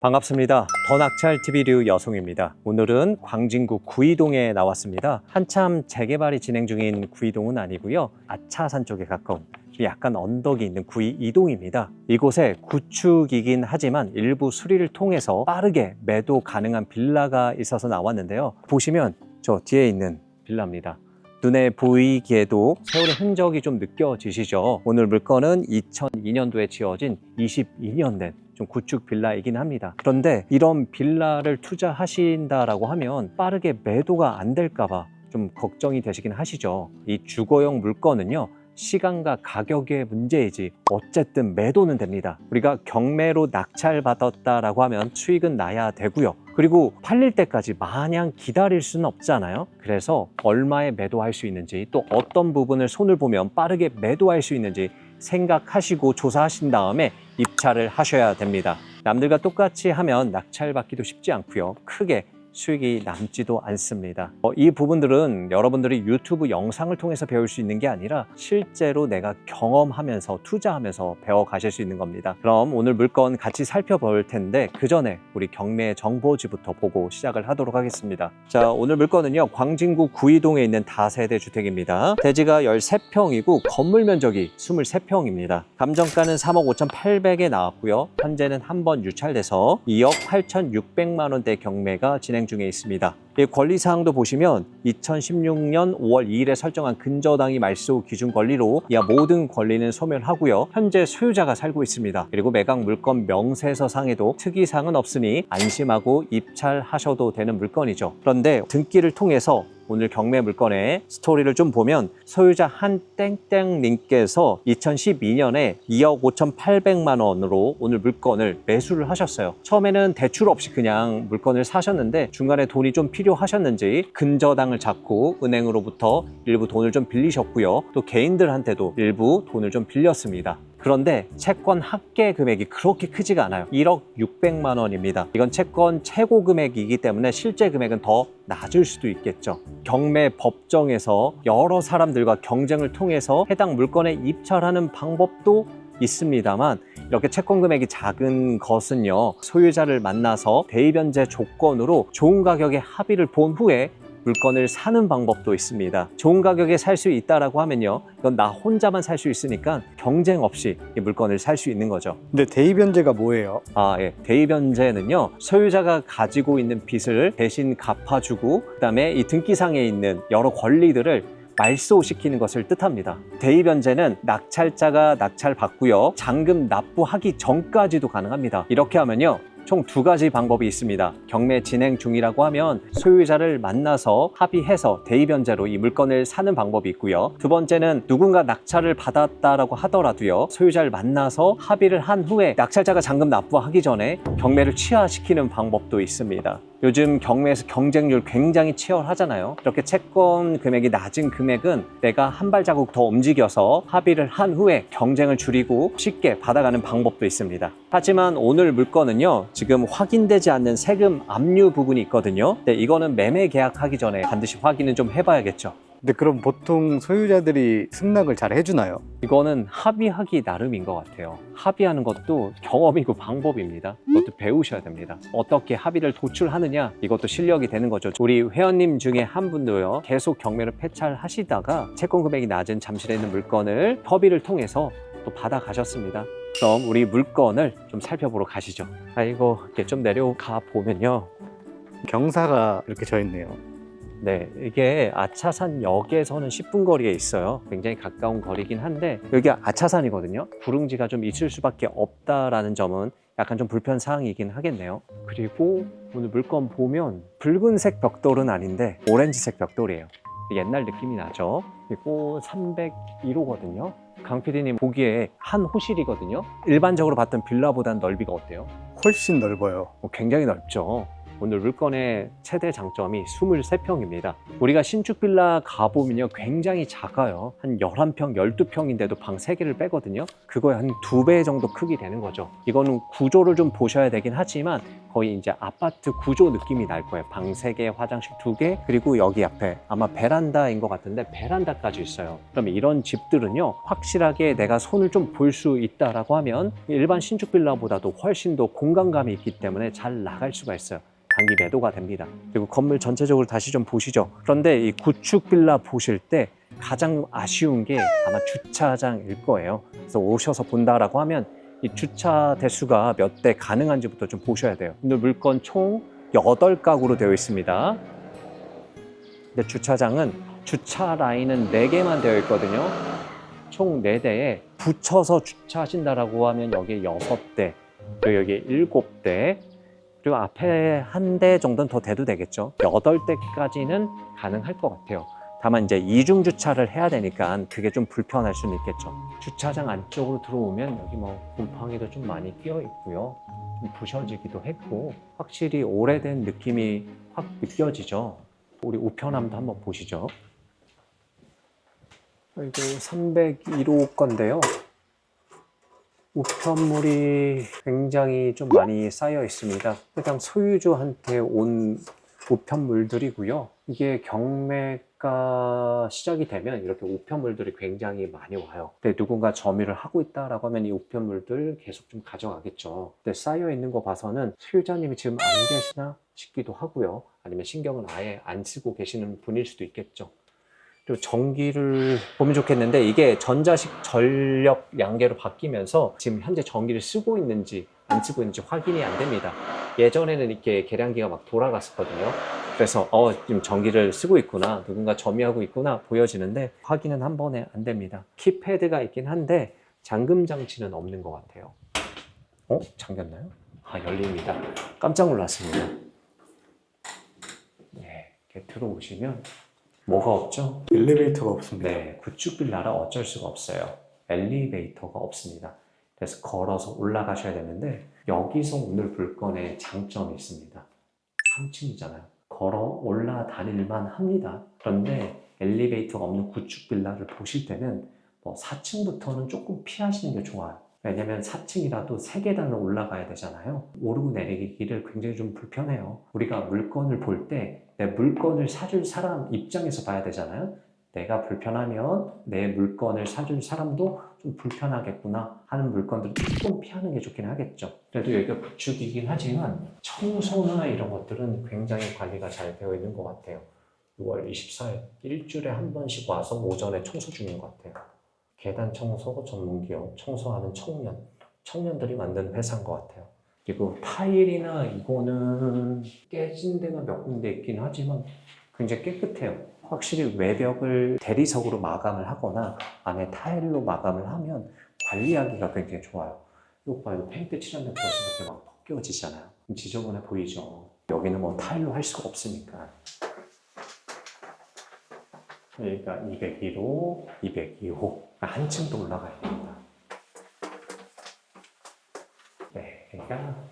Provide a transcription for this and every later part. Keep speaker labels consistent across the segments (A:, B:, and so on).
A: 반갑습니다. 더 낙찰TV 류 여송입니다. 오늘은 광진구 구이동에 나왔습니다. 한참 재개발이 진행 중인 구이동은 아니고요. 아차산 쪽에 가까운 약간 언덕이 있는 구이 이동입니다. 이곳에 구축이긴 하지만 일부 수리를 통해서 빠르게 매도 가능한 빌라가 있어서 나왔는데요. 보시면 저 뒤에 있는 빌라입니다. 눈에 보이기에도 세월의 흔적이 좀 느껴지시죠? 오늘 물건은 2002년도에 지어진 22년 된 좀 구축 빌라이긴 합니다. 그런데 이런 빌라를 투자하신다라고 하면 빠르게 매도가 안 될까봐 좀 걱정이 되시긴 하시죠. 이 주거용 물건은요, 시간과 가격의 문제이지 어쨌든 매도는 됩니다. 우리가 경매로 낙찰받았다라고 하면 수익은 나야 되고요. 그리고 팔릴 때까지 마냥 기다릴 수는 없잖아요. 그래서 얼마에 매도할 수 있는지, 또 어떤 부분을 손을 보면 빠르게 매도할 수 있는지 생각하시고 조사하신 다음에 입찰을 하셔야 됩니다. 남들과 똑같이 하면 낙찰받기도 쉽지 않고요. 크게 수익이 남지도 않습니다. 이 부분들은 여러분들이 유튜브 영상을 통해서 배울 수 있는 게 아니라 실제로 내가 경험하면서 투자하면서 배워가실 수 있는 겁니다. 그럼 오늘 물건 같이 살펴볼 텐데 그 전에 우리 경매 정보지부터 보고 시작을 하도록 하겠습니다. 자, 오늘 물건은요, 광진구 구이동에 있는 다세대 주택입니다. 대지가 13평이고 건물 면적이 23평입니다. 감정가는 3억 5,800에 나왔고요. 현재는 한 번 유찰돼서 2억 8,600만 원대 경매가 진행 중에 있습니다. 이 권리사항도 보시면 2016년 5월 2일에 설정한 근저당이 말소 기준 권리로 이하 모든 권리는 소멸하고요. 현재 소유자가 살고 있습니다. 그리고 매각 물건 명세서상에도 특이사항은 없으니 안심하고 입찰하셔도 되는 물건이죠. 그런데 등기를 통해서 오늘 경매 물건의 스토리를 좀 보면 소유자 한땡땡님께서 2012년에 2억 5,800만 원으로 오늘 물건을 매수를 하셨어요. 처음에는 대출 없이 그냥 물건을 사셨는데 중간에 돈이 좀 필요하셨는지 근저당을 잡고 은행으로부터 일부 돈을 좀 빌리셨고요. 또 개인들한테도 일부 돈을 좀 빌렸습니다. 그런데 채권 합계 금액이 그렇게 크지가 않아요. 1억 600만 원입니다. 이건 채권 최고 금액이기 때문에 실제 금액은 더 낮을 수도 있겠죠. 경매 법정에서 여러 사람들과 경쟁을 통해서 해당 물건에 입찰하는 방법도 있습니다만 이렇게 채권 금액이 작은 것은요, 소유자를 만나서 대의변제 조건으로 좋은 가격에 합의를 본 후에 물건을 사는 방법도 있습니다. 좋은 가격에 살 수 있다라고 하면요, 이건 나 혼자만 살 수 있으니까 경쟁 없이 이 물건을 살 수 있는 거죠.
B: 근데 대의변제가 뭐예요?
A: 예. 대의변제는요, 소유자가 가지고 있는 빚을 대신 갚아주고 그다음에 이 등기상에 있는 여러 권리들을 말소시키는 것을 뜻합니다. 대의변제는 낙찰자가 낙찰받고요, 잔금 납부하기 전까지도 가능합니다. 이렇게 하면요, 총 두 가지 방법이 있습니다. 경매 진행 중이라고 하면 소유자를 만나서 합의해서 대의변제로 이 물건을 사는 방법이 있고요. 두 번째는 누군가 낙찰을 받았다라고 하더라도요, 소유자를 만나서 합의를 한 후에 낙찰자가 잔금 납부하기 전에 경매를 취하시키는 방법도 있습니다. 요즘 경매에서 경쟁률 굉장히 치열하잖아요. 이렇게 채권 금액이 낮은 금액은 내가 한 발자국 더 움직여서 합의를 한 후에 경쟁을 줄이고 쉽게 받아가는 방법도 있습니다. 하지만 오늘 물건은요, 지금 확인되지 않는 세금 압류 부분이 있거든요. 근데 이거는 매매 계약하기 전에 반드시 확인은 좀 해봐야겠죠.
B: 근데 그럼 보통 소유자들이 승낙을 잘 해주나요?
A: 이거는 합의하기 나름인 것 같아요. 합의하는 것도 경험이고 방법입니다. 그것도 배우셔야 됩니다. 어떻게 합의를 도출하느냐, 이것도 실력이 되는 거죠. 우리 회원님 중에 한 분도요, 계속 경매를 폐찰하시다가 채권 금액이 낮은 잠실에 있는 물건을 협의를 통해서 또 받아가셨습니다. 그럼 우리 물건을 좀 살펴보러 가시죠. 이렇게 좀 내려가 보면요,
B: 경사가 이렇게 져 있네요.
A: 네, 이게 아차산 역에서는 10분 거리에 있어요. 굉장히 가까운 거리긴 한데 여기 아차산이거든요. 구릉지가 좀 있을 수밖에 없다라는 점은 약간 좀 불편사항이긴 하겠네요. 그리고 오늘 물건 보면 붉은색 벽돌은 아닌데 오렌지색 벽돌이에요. 옛날 느낌이 나죠. 그리고 301호거든요. 강 PD님 보기에 한 호실이거든요. 일반적으로 봤던 빌라보다는 넓이가 어때요?
B: 훨씬 넓어요.
A: 굉장히 넓죠. 오늘 물건의 최대 장점이 23평입니다. 우리가 신축 빌라 가보면요, 굉장히 작아요. 한 11평, 12평인데도 방 3개를 빼거든요. 그거에 한 2배 정도 크기 되는 거죠. 이거는 구조를 좀 보셔야 되긴 하지만 거의 이제 아파트 구조 느낌이 날 거예요. 방 3개, 화장실 2개, 그리고 여기 앞에 아마 베란다인 것 같은데 베란다까지 있어요. 그러면 이런 집들은요, 확실하게 내가 손을 좀 볼 수 있다라고 하면 일반 신축 빌라보다도 훨씬 더 공간감이 있기 때문에 잘 나갈 수가 있어요. 단기 매도가 됩니다. 그리고 건물 전체적으로 다시 좀 보시죠. 그런데 이 구축 빌라 보실 때 가장 아쉬운 게 아마 주차장일 거예요. 그래서 오셔서 본다라고 하면 이 주차 대수가 몇 대 가능한지부터 좀 보셔야 돼요. 오늘 물건 총 8가구로 되어 있습니다. 근데 주차장은 주차 라인은 4개만 되어 있거든요. 총 4대에 붙여서 주차하신다라고 하면 여기 6대, 그리고 여기 7대, 그리고 앞에 1대 정도는 더 돼도 되겠죠. 8대까지는 가능할 것 같아요. 다만 이제 이중 주차를 해야 되니까 그게 좀 불편할 수는 있겠죠. 주차장 안쪽으로 들어오면 여기 뭐 곰팡이도 좀 많이 끼어 있고요. 좀 부셔지기도 했고 확실히 오래된 느낌이 확 느껴지죠. 우리 우편함도 한번 보시죠. 이거 301호 건데요. 우편물이 굉장히 좀 많이 쌓여 있습니다. 해당 소유주한테 온 우편물들이고요. 이게 경매가 시작이 되면 이렇게 우편물들이 굉장히 많이 와요. 근데 누군가 점유를 하고 있다라고 하면 이 우편물들 계속 좀 가져가겠죠. 근데 쌓여 있는 거 봐서는 소유자님이 지금 안 계시나 싶기도 하고요. 아니면 신경을 아예 안 쓰고 계시는 분일 수도 있겠죠. 그리고 전기를 보면 좋겠는데 이게 전자식 전력 양계로 바뀌면서 지금 현재 전기를 쓰고 있는지 안 쓰고 있는지 확인이 안 됩니다. 예전에는 이렇게 계량기가 막 돌아갔었거든요. 그래서 지금 전기를 쓰고 있구나, 누군가 점유하고 있구나 보여지는데 확인은 한 번에 안 됩니다. 키패드가 있긴 한데 잠금 장치는 없는 것 같아요. 잠겼나요? 열립니다. 깜짝 놀랐습니다. 네, 이렇게 들어오시면 뭐가 없죠?
B: 엘리베이터가 없습니다.
A: 네, 구축 빌라라 어쩔 수가 없어요. 엘리베이터가 없습니다. 그래서 걸어서 올라가셔야 되는데 여기서 오늘 볼 건의 장점이 있습니다. 3층이잖아요. 걸어 올라다닐만 합니다. 그런데 엘리베이터가 없는 구축 빌라를 보실 때는 4층부터는 조금 피하시는 게 좋아요. 왜냐면 4층이라도 3계단을 올라가야 되잖아요. 오르고 내리기를 굉장히 좀 불편해요. 우리가 물건을 볼 때 내 물건을 사줄 사람 입장에서 봐야 되잖아요. 내가 불편하면 내 물건을 사줄 사람도 좀 불편하겠구나 하는 물건들을 조금 피하는 게 좋긴 하겠죠. 그래도 여기가 구축이긴 하지만 청소나 이런 것들은 굉장히 관리가 잘 되어 있는 것 같아요. 6월 24일 일주일에 한 번씩 와서 오전에 청소 중인 것 같아요. 계단 청소 전문기업, 청소하는 청년들이 만든 회사인 것 같아요. 그리고 타일이나 이거는 깨진 데가 몇 군데 있긴 하지만 굉장히 깨끗해요. 확실히 외벽을 대리석으로 마감을 하거나 안에 타일로 마감을 하면 관리하기가 굉장히 좋아요. 이거 봐요. 페인트 칠한데 벌써 이렇게 막 벗겨지잖아요. 지저분해 보이죠. 여기는 뭐 타일로 할 수가 없으니까. 여기가 201호, 202호. 한층 더 올라가야 됩니다. 네, 여기가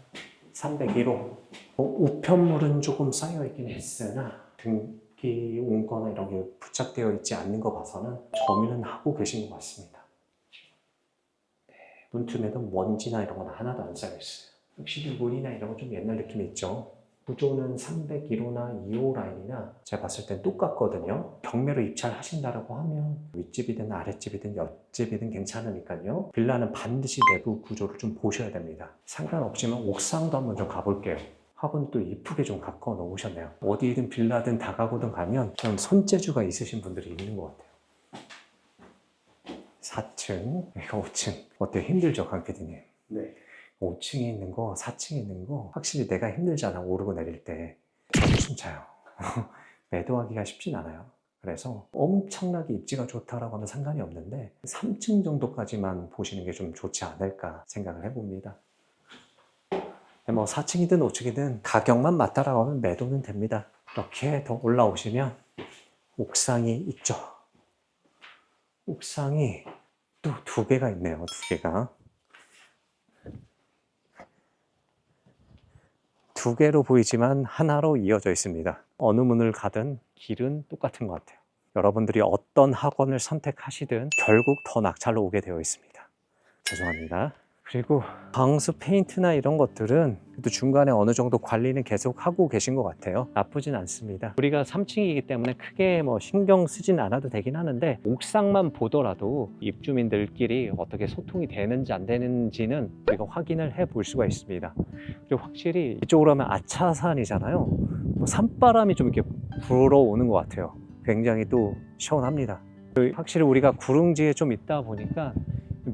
A: 301호. 우편물은 조금 쌓여있긴 했으나 등기 온 거나 이런 게 부착되어 있지 않는 거 봐서는 점유는 하고 계신 것 같습니다. 네, 문틈에도 먼지나 이런 건 하나도 안 쌓여있어요. 확실히 물이나 이런 건 좀 옛날 느낌이 있죠. 구조는 301호나 2호 라인이나 제가 봤을 땐 똑같거든요. 경매로 입찰하신다라고 하면 윗집이든 아랫집이든 옆집이든 괜찮으니까요. 빌라는 반드시 내부 구조를 좀 보셔야 됩니다. 상관없지만 옥상도 한번 좀 가볼게요. 화분 또 이쁘게 좀 가꿔 놓으셨네요. 어디든 빌라든 다가구든 가면 좀 손재주가 있으신 분들이 있는 것 같아요. 4층, 여기가 5층. 어때요? 힘들죠, 강 PD님?
B: 네.
A: 5층에 있는 거, 4층에 있는 거 확실히 내가 힘들잖아, 오르고 내릴 때. 저도 숨차요. 매도하기가 쉽진 않아요. 그래서 엄청나게 입지가 좋다라고 하면 상관이 없는데 3층 정도까지만 보시는 게 좀 좋지 않을까 생각을 해봅니다. 뭐 4층이든 5층이든 가격만 맞다라고 하면 매도는 됩니다. 이렇게 더 올라오시면 옥상이 있죠. 옥상이 또 2개가 있네요. 2개가. 2개로 보이지만 하나로 이어져 있습니다. 어느 문을 가든 길은 똑같은 것 같아요. 여러분들이 어떤 학원을 선택하시든 결국 더 낙찰로 오게 되어 있습니다. 죄송합니다. 그리고 방수 페인트나 이런 것들은 그래도 중간에 어느 정도 관리는 계속 하고 계신 것 같아요. 나쁘진 않습니다. 우리가 3층이기 때문에 크게 뭐 신경 쓰진 않아도 되긴 하는데 옥상만 보더라도 입주민들끼리 어떻게 소통이 되는지 안 되는지는 우리가 확인을 해 볼 수가 있습니다. 그리고 확실히 이쪽으로 하면 아차산이잖아요. 뭐 산바람이 좀 이렇게 불어오는 것 같아요. 굉장히 또 시원합니다. 확실히 우리가 구릉지에 좀 있다 보니까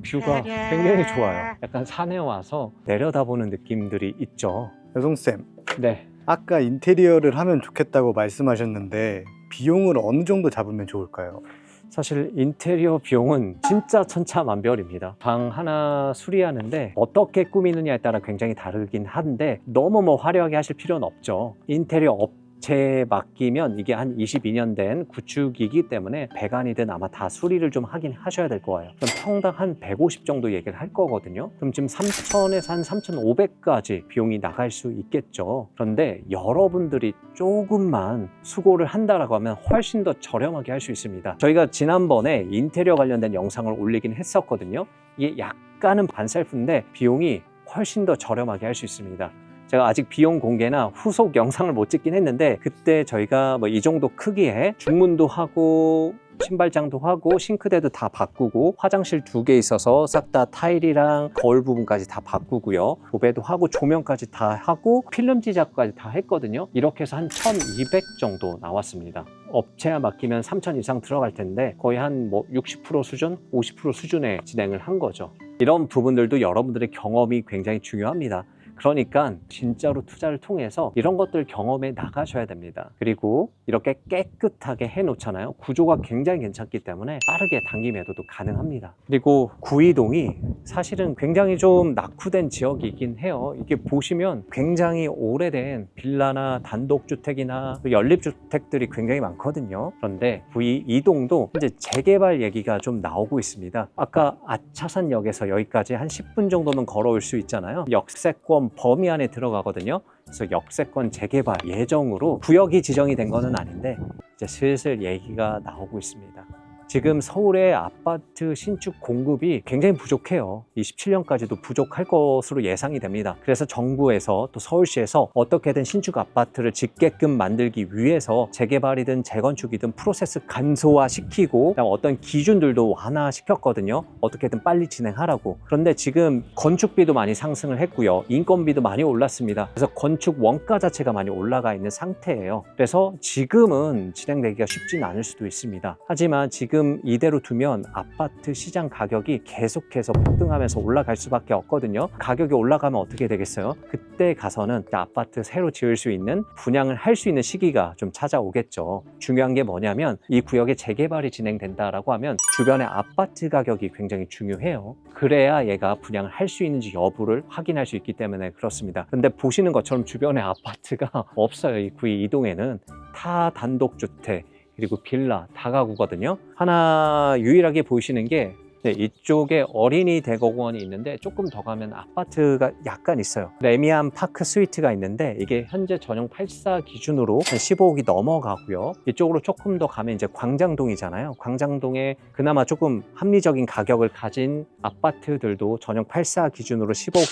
A: 뷰가 굉장히 좋아요. 약간 산에 와서 내려다보는 느낌들이 있죠.
B: 여송쌤,
A: 네.
B: 아까 인테리어를 하면 좋겠다고 말씀하셨는데 비용을 어느 정도 잡으면 좋을까요?
A: 사실 인테리어 비용은 진짜 천차만별입니다. 방 하나 수리하는데 어떻게 꾸미느냐에 따라 굉장히 다르긴 한데 너무 뭐 화려하게 하실 필요는 없죠. 인테리어 업체에 맡기면 이게 한 22년 된 구축이기 때문에 배관이든 아마 다 수리를 좀 하긴 하셔야 될 거예요. 그럼 평당 한 150 정도 얘기를 할 거거든요. 그럼 지금 3,000에서 한 3,500까지 비용이 나갈 수 있겠죠. 그런데 여러분들이 조금만 수고를 한다라고 하면 훨씬 더 저렴하게 할 수 있습니다. 저희가 지난번에 인테리어 관련된 영상을 올리긴 했었거든요. 이게 약간은 반셀프인데 비용이 훨씬 더 저렴하게 할 수 있습니다. 제가 아직 비용 공개나 후속 영상을 못 찍긴 했는데 그때 저희가 뭐 이 정도 크기에 중문도 하고 신발장도 하고 싱크대도 다 바꾸고 화장실 2개 있어서 싹 다 타일이랑 거울 부분까지 다 바꾸고요. 도배도 하고 조명까지 다 하고 필름지 작업까지 다 했거든요. 이렇게 해서 한 1,200 정도 나왔습니다. 업체에 맡기면 3,000 이상 들어갈 텐데 거의 한 뭐 60% 수준, 50% 수준에 진행을 한 거죠. 이런 부분들도 여러분들의 경험이 굉장히 중요합니다. 그러니까 진짜로 투자를 통해서 이런 것들 경험해 나가셔야 됩니다. 그리고 이렇게 깨끗하게 해놓잖아요. 구조가 굉장히 괜찮기 때문에 빠르게 단기 매도도 가능합니다. 그리고 구이동이 사실은 굉장히 좀 낙후된 지역이긴 해요. 이게 보시면 굉장히 오래된 빌라나 단독주택이나 연립주택들이 굉장히 많거든요. 그런데 구이동도 이제 재개발 얘기가 좀 나오고 있습니다. 아까 아차산역에서 여기까지 한 10분 정도는 걸어올 수 있잖아요. 역세권 범위 안에 들어가거든요. 그래서 역세권 재개발 예정으로 구역이 지정이 된 거는 아닌데 이제 슬슬 얘기가 나오고 있습니다. 지금 서울의 아파트 신축 공급이 굉장히 부족해요. 27년까지도 부족할 것으로 예상이 됩니다. 그래서 정부에서 또 서울시에서 어떻게든 신축 아파트를 짓게끔 만들기 위해서 재개발이든 재건축이든 프로세스 간소화시키고 그다음 어떤 기준들도 완화시켰거든요. 어떻게든 빨리 진행하라고. 그런데 지금 건축비도 많이 상승을 했고요. 인건비도 많이 올랐습니다. 그래서 건축 원가 자체가 많이 올라가 있는 상태예요. 그래서 지금은 진행되기가 쉽지는 않을 수도 있습니다. 하지만 지금 이대로 두면 아파트 시장 가격이 계속해서 폭등하면서 올라갈 수밖에 없거든요. 가격이 올라가면 어떻게 되겠어요? 그때 가서는 아파트 새로 지을 수 있는 분양을 할 수 있는 시기가 좀 찾아오겠죠. 중요한 게 뭐냐면 이 구역에 재개발이 진행된다라고 하면 주변의 아파트 가격이 굉장히 중요해요. 그래야 얘가 분양을 할 수 있는지 여부를 확인할 수 있기 때문에 그렇습니다. 근데 보시는 것처럼 주변에 아파트가 없어요. 이 구이 이동에는 다 단독주택 그리고 빌라, 다가구거든요. 하나 유일하게 보이시는 게 이쪽에 어린이 대공원이 있는데 조금 더 가면 아파트가 약간 있어요. 레미안 파크 스위트가 있는데 이게 현재 전용 84 기준으로 한 15억이 넘어가고요. 이쪽으로 조금 더 가면 이제 광장동이잖아요. 광장동에 그나마 조금 합리적인 가격을 가진 아파트들도 전용 84 기준으로 15억,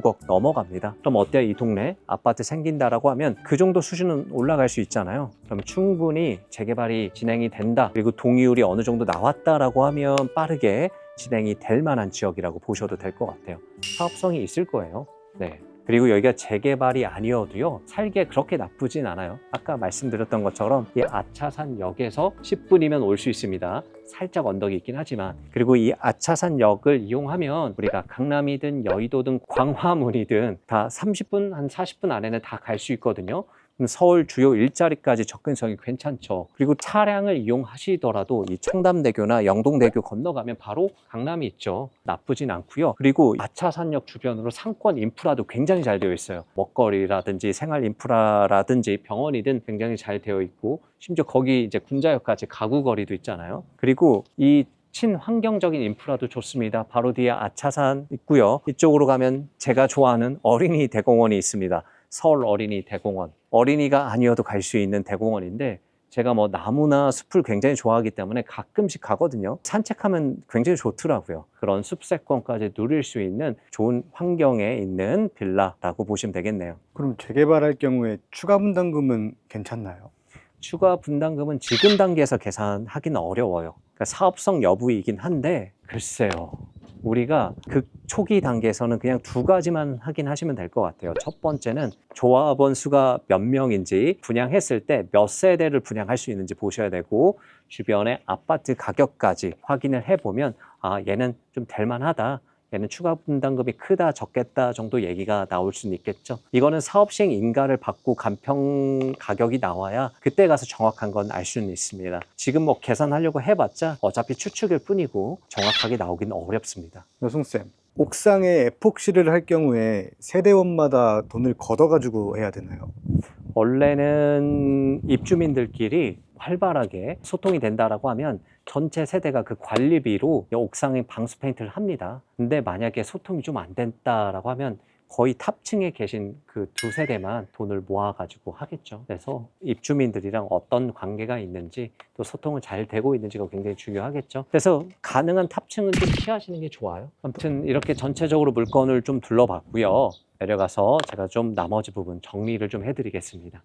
A: 16억 넘어갑니다. 그럼 어때요? 이 동네 아파트 생긴다라고 하면 그 정도 수준은 올라갈 수 있잖아요. 그럼 충분히 재개발이 진행이 된다. 그리고 동의율이 어느 정도 나왔다라고 하면 빠르게 진행이 될 만한 지역이라고 보셔도 될 것 같아요. 사업성이 있을 거예요. 네. 그리고 여기가 재개발이 아니어도요, 살기에 그렇게 나쁘진 않아요. 아까 말씀드렸던 것처럼 이 아차산역에서 10분이면 올 수 있습니다. 살짝 언덕이 있긴 하지만. 그리고 이 아차산역을 이용하면 우리가 강남이든 여의도든 광화문이든 다 30분, 한 40분 안에는 다 갈 수 있거든요. 서울 주요 일자리까지 접근성이 괜찮죠. 그리고 차량을 이용하시더라도 이 청담대교나 영동대교 건너가면 바로 강남이 있죠. 나쁘진 않고요. 그리고 아차산역 주변으로 상권 인프라도 굉장히 잘 되어 있어요. 먹거리라든지 생활 인프라라든지 병원이든 굉장히 잘 되어 있고 심지어 거기 이제 군자역까지 가구 거리도 있잖아요. 그리고 이 친환경적인 인프라도 좋습니다. 바로 뒤에 아차산 있고요. 이쪽으로 가면 제가 좋아하는 어린이 대공원이 있습니다. 서울 어린이 대공원. 어린이가 아니어도 갈 수 있는 대공원인데 제가 뭐 나무나 숲을 굉장히 좋아하기 때문에 가끔씩 가거든요. 산책하면 굉장히 좋더라고요. 그런 숲세권까지 누릴 수 있는 좋은 환경에 있는 빌라라고 보시면 되겠네요.
B: 그럼 재개발할 경우에 추가 분담금은 괜찮나요?
A: 추가 분담금은 지금 단계에서 계산하기는 어려워요. 그러니까 사업성 여부이긴 한데 글쎄요. 우리가 그 초기 단계에서는 그냥 두 가지만 확인하시면 될 것 같아요. 첫 번째는 조합원 수가 몇 명인지, 분양했을 때 몇 세대를 분양할 수 있는지 보셔야 되고, 주변의 아파트 가격까지 확인을 해보면 얘는 좀 될만하다, 얘는 추가 분담금이 크다 적겠다 정도 얘기가 나올 수는 있겠죠. 이거는 사업 시행 인가를 받고 간평 가격이 나와야 그때 가서 정확한 건 알 수는 있습니다. 지금 뭐 계산하려고 해봤자 어차피 추측일 뿐이고 정확하게 나오기는 어렵습니다.
B: 여승쌤, 옥상에 에폭시를 할 경우에 세대원마다 돈을 걷어가지고 해야 되나요?
A: 원래는 입주민들끼리 활발하게 소통이 된다라고 하면 전체 세대가 그 관리비로 옥상에 방수 페인트를 합니다. 근데 만약에 소통이 좀 안 된다라고 하면 거의 탑층에 계신 그 두 세대만 돈을 모아가지고 하겠죠. 그래서 입주민들이랑 어떤 관계가 있는지 또 소통은 잘 되고 있는지가 굉장히 중요하겠죠. 그래서 가능한 탑층은 좀 피하시는 게 좋아요. 아무튼 이렇게 전체적으로 물건을 좀 둘러봤고요. 내려가서 제가 좀 나머지 부분 정리를 좀 해드리겠습니다.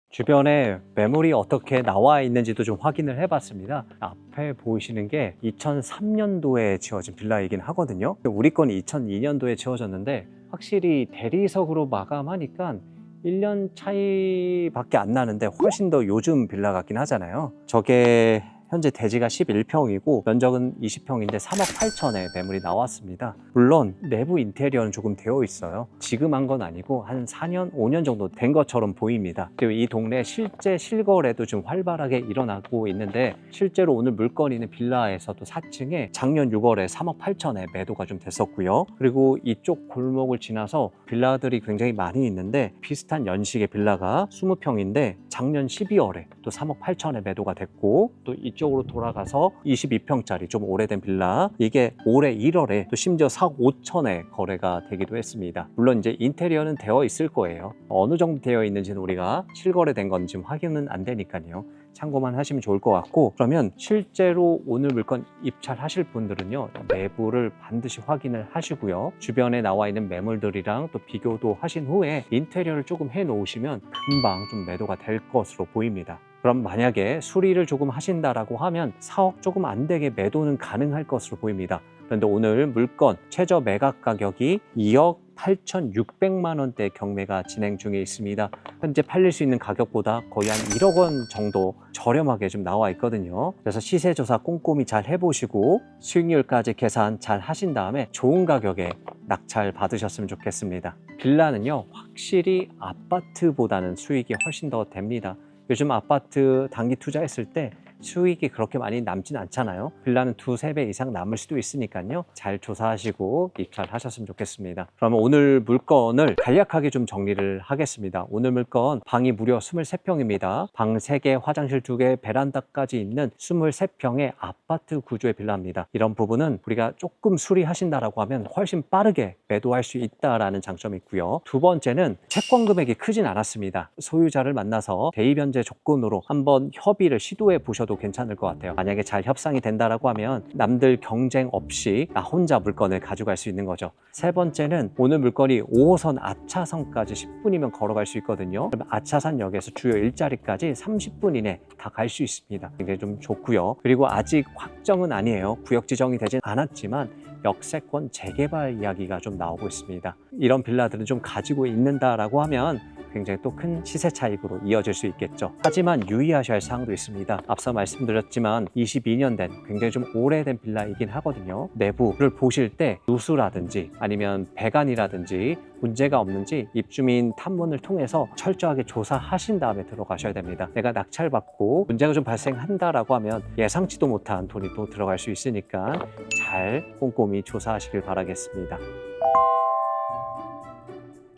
A: 주변에 매물이 어떻게 나와 있는지도 좀 확인을 해봤습니다. 앞에 보이시는 게 2003년도에 지어진 빌라이긴 하거든요. 우리 건 2002년도에 지어졌는데 확실히 대리석으로 마감하니까 1년 차이밖에 안 나는데 훨씬 더 요즘 빌라 같긴 하잖아요. 저게 현재 대지가 11평이고 면적은 20평인데 3억 8천에 매물이 나왔습니다. 물론 내부 인테리어는 조금 되어 있어요. 지금 한 건 아니고 한 4년, 5년 정도 된 것처럼 보입니다. 그리고 이 동네 실제 실거래도 좀 활발하게 일어나고 있는데 실제로 오늘 물건 있는 빌라에서도 4층에 작년 6월에 3억 8천에 매도가 좀 됐었고요. 그리고 이쪽 골목을 지나서 빌라들이 굉장히 많이 있는데 비슷한 연식의 빌라가 20평인데 작년 12월에 또 3억 8천에 매도가 됐고 또 이쪽으로 돌아가서 22평짜리 좀 오래된 빌라 이게 올해 1월에 또 심지어 4억 5천에 거래가 되기도 했습니다. 물론 이제 인테리어는 되어 있을 거예요. 어느 정도 되어 있는지는 우리가 실거래된 건 지금 확인은 안 되니까요. 참고만 하시면 좋을 것 같고 그러면 실제로 오늘 물건 입찰하실 분들은요 내부를 반드시 확인을 하시고요 주변에 나와 있는 매물들이랑 또 비교도 하신 후에 인테리어를 조금 해 놓으시면 금방 좀 매도가 될 것으로 보입니다. 그럼 만약에 수리를 조금 하신다라고 하면 4억 조금 안 되게 매도는 가능할 것으로 보입니다. 그런데 오늘 물건 최저 매각 가격이 2억 8,600만 원대 경매가 진행 중에 있습니다. 현재 팔릴 수 있는 가격보다 거의 한 1억 원 정도 저렴하게 좀 나와 있거든요. 그래서 시세조사 꼼꼼히 잘 해보시고 수익률까지 계산 잘 하신 다음에 좋은 가격에 낙찰 받으셨으면 좋겠습니다. 빌라는요 확실히 아파트보다는 수익이 훨씬 더 됩니다. 요즘 아파트 단기 투자했을 때 수익이 그렇게 많이 남진 않잖아요. 빌라는 2~3배 이상 남을 수도 있으니까요. 잘 조사하시고 입찰하셨으면 좋겠습니다. 그러면 오늘 물건을 간략하게 좀 정리를 하겠습니다. 오늘 물건 방이 무려 23평입니다. 방 3개, 화장실 2개, 베란다까지 있는 23평의 아파트 구조의 빌라입니다. 이런 부분은 우리가 조금 수리하신다라고 하면 훨씬 빠르게 매도할 수 있다라는 장점이 있고요. 두 번째는 채권 금액이 크진 않았습니다. 소유자를 만나서 대입변제 조건으로 한번 협의를 시도해 보셔도 괜찮을 것 같아요. 만약에 잘 협상이 된다라고 하면 남들 경쟁 없이 나 혼자 물건을 가져갈 수 있는 거죠. 세 번째는 오늘 물건이 5호선 아차선까지 10분이면 걸어갈 수 있거든요. 그럼 아차산역에서 주요 일자리까지 30분 이내 다 갈 수 있습니다. 굉장히 좀 좋고요. 그리고 아직 확정은 아니에요. 구역 지정이 되진 않았지만 역세권 재개발 이야기가 좀 나오고 있습니다. 이런 빌라들은 좀 가지고 있는다라고 하면 굉장히 또 큰 시세 차익으로 이어질 수 있겠죠. 하지만 유의하셔야 할 사항도 있습니다. 앞서 말씀드렸지만 22년 된 굉장히 좀 오래된 빌라이긴 하거든요. 내부를 보실 때 누수라든지 아니면 배관이라든지 문제가 없는지 입주민 탐문을 통해서 철저하게 조사하신 다음에 들어가셔야 됩니다. 내가 낙찰받고 문제가 좀 발생한다라고 하면 예상치도 못한 돈이 또 들어갈 수 있으니까 잘 꼼꼼히 조사하시길 바라겠습니다.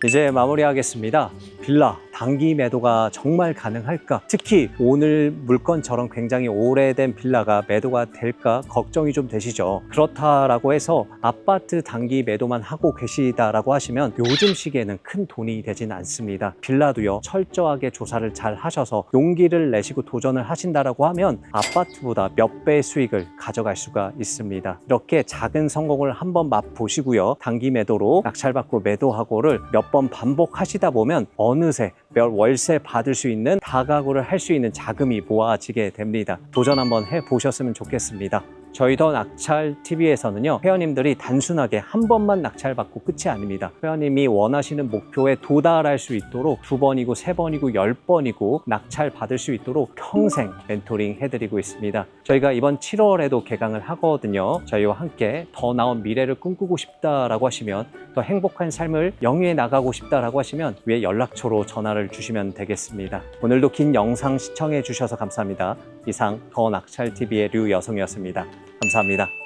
A: 이제 마무리하겠습니다. 빌라 단기 매도가 정말 가능할까? 특히 오늘 물건처럼 굉장히 오래된 빌라가 매도가 될까 걱정이 좀 되시죠. 그렇다라고 해서 아파트 단기 매도만 하고 계시다라고 하시면 요즘 시기에는 큰 돈이 되진 않습니다. 빌라도요, 철저하게 조사를 잘 하셔서 용기를 내시고 도전을 하신다라고 하면 아파트보다 몇 배의 수익을 가져갈 수가 있습니다. 이렇게 작은 성공을 한번 맛보시고요, 단기 매도로 낙찰받고 매도하고를 몇 번 반복하시다 보면 어느새 월세 받을 수 있는 다가구를 할 수 있는 자금이 모아지게 됩니다. 도전 한번 해보셨으면 좋겠습니다. 저희 더 낙찰 TV에서는요, 회원님들이 단순하게 한 번만 낙찰받고 끝이 아닙니다. 회원님이 원하시는 목표에 도달할 수 있도록 2번이고 3번이고 10번이고 낙찰 받을 수 있도록 평생 멘토링 해드리고 있습니다. 저희가 이번 7월에도 개강을 하거든요. 저희와 함께 더 나은 미래를 꿈꾸고 싶다라고 하시면, 더 행복한 삶을 영위해 나가고 싶다라고 하시면 위에 연락처로 전화를 주시면 되겠습니다. 오늘도 긴 영상 시청해 주셔서 감사합니다. 이상 더 낙찰 TV의 류여성이었습니다. 감사합니다.